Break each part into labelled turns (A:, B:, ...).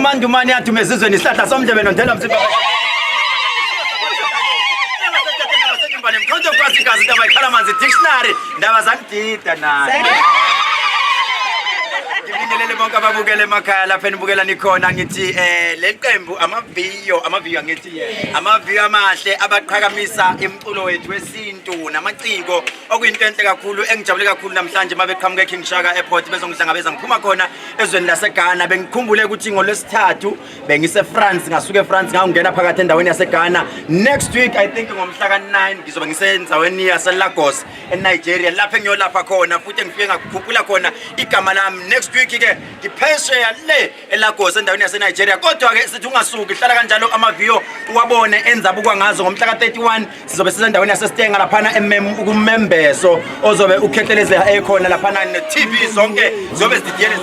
A: umandumane yadume ezizweni isihlahla somndebe nondela mzimba mkhonto kwasi igazi into abayikhala manzi dictionary ndaba zangidida naye ngibingelele bonke ababukela emakhaya lapha enibukela nikhona ngithi le qembu amaviyo ngithi amaviyo amahle abaqhakamisa imculo wethu wesintu namaciko okuyinto enhle kakhulu engijabule kakhulu namhlanje mabeqhamuka eKing Shaka Airport bezongihlangabeza ngiphuma khona ezweni laseGhana bengikhumbule ukuthi ngolwesithathu bengise France ngasuka eFrance ngangena phakathi endaweni yaseGhana next week I think ngomhla ka9 ngizobe ngisendaweni yaseLagos eNigeria lapha engiyolapha khona futhi ngifike ngakhuphula khona igama lami next week ke ngiphesheya le eLagos endaweni yaseNigeria kodwa ke sithi ungasuki hlala kanjalo amaviyo uwabone enzabuka ngazo ngomhla ka31 sizobe sisendaweni yaseStenga lapha kumembeso ozobe ukhetheleze ekhona lapha ne-TV zonke zobe zidiyele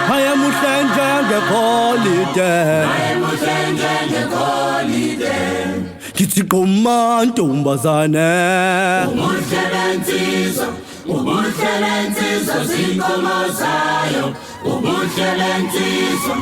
B: Haya muhlanje ngekholide Kithi qoma ntombazane
C: Ubuhlelensizwa zinkomo zayo ubuhlelensizwa